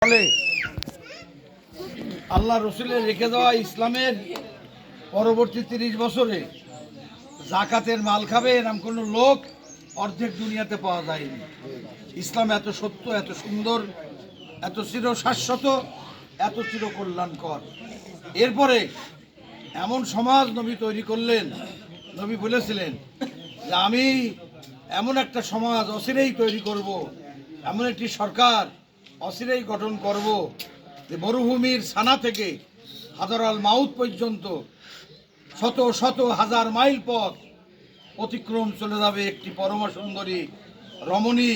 বলে আল্লাহ রসুলের রেখে দেওয়া ইসলামের পরবর্তী ৩০ বছরে জাকাতের মাল খাবে এরকম কোনো লোক অর্ধেক দুনিয়াতে পাওয়া যায়নি। ইসলাম এত সত্য, এত সুন্দর, এত চির শাশ্বত, এত চির কল্যাণকর। এরপরে এমন সমাজ নবী তৈরি করলেন। নবী বলেছিলেন যে আমি এমন একটা সমাজ অচিরেই তৈরি করব, এমন একটি সরকার অচিরেই গঠন করব যে মরুভূমির সানা থেকে হাজারাল মাউত পর্যন্ত শত শত হাজার মাইল পথ অতিক্রম চলে যাবে একটি পরমা সুন্দরী রমণী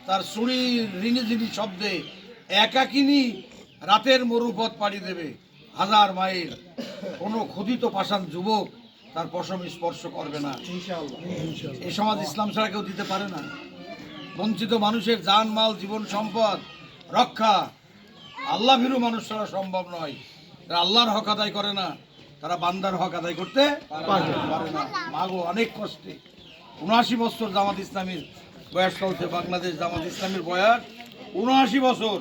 তার চুড়ির রিনিঝিনি শব্দে একাকিনী রাতের মরুপথ পাড়ি দেবে হাজার মাইল। কোনো ক্ষুধিত পাষাণ যুবক তার পশম স্পর্শ করবে না। এই সমাজ ইসলাম ছাড়া কেউ দিতে পারে না। বঞ্চিত মানুষের জান মাল জীবন সম্পদ রক্ষা আল্লাহ ভীরু মানুষ ছাড়া সম্ভব নয়। তারা আল্লাহর হক আদায় করে না, তারা বান্দার হক আদায় করতে পারে না। মাগো অনেক কষ্টে ৭৯ বছর জামাত ইসলামীর বয়স চলছে। বাংলাদেশ জামাত ইসলামীর বয়স ৭৯ বছর।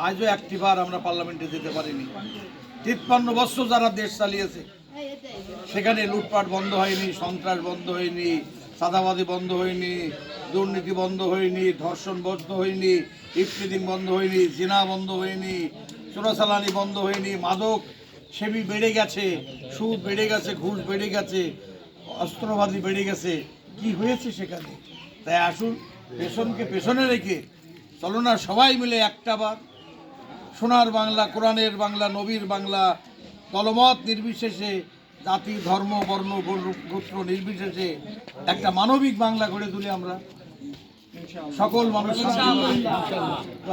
আজও একটিবার আমরা পার্লামেন্টে যেতে পারিনি। ৫৩ বছর যারা দেশ চালিয়েছে সেখানে লুটপাট বন্ধ হয়নি, সন্ত্রাস বন্ধ হয়নি, চাঁদাবাজি বন্ধ হয়নি, দুর্নীতি বন্ধ হয়নি, ধর্ষণ বন্ধ হয়নি, ইফতিজিং বন্ধ হয়নি, জিনা বন্ধ হয়নি, চোরাচালানি বন্ধ হয়নি, মাদক সেবী বেড়ে গেছে, সুদ বেড়ে গেছে, ঘুষ বেড়ে গেছে, অস্ত্রবাজি বেড়ে গেছে। কি হয়েছে সেখানে? তাই আসুন পেছনকে পেছনে রেখে চলো না সবাই মিলে একটা বার সোনার বাংলা, কোরআনের বাংলা, নবীর বাংলা, দলমত নির্বিশেষে, জাতি ধর্ম বর্ণ গোত্র নির্বিশেষে একটা মানবিক বাংলা গড়ে তুলি আমরা সকল মানুষ।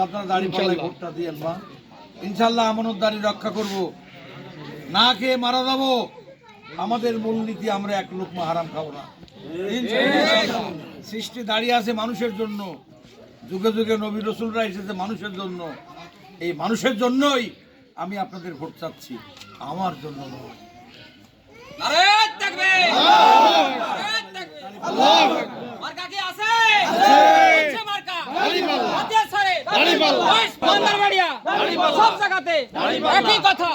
আপনারা দাঁড়িয়ে পাল্লায় ভোটটা দিয়ে বা ইনশাল্লাহ আমানতদারি রক্ষা করব। না খেয়ে মারা যাব, আমাদের মূলনীতি আমরা এক লুকমা হারাম খাবো না। সৃষ্টি দাঁড়িয়ে আছে মানুষের জন্য, যুগে যুগে নবী রসুলরা এসেছে মানুষের জন্য। এই মানুষের জন্যই আমি আপনাদের ভোট চাচ্ছি, আমার জন্য নয়। সব জায়গাতে একই কথা।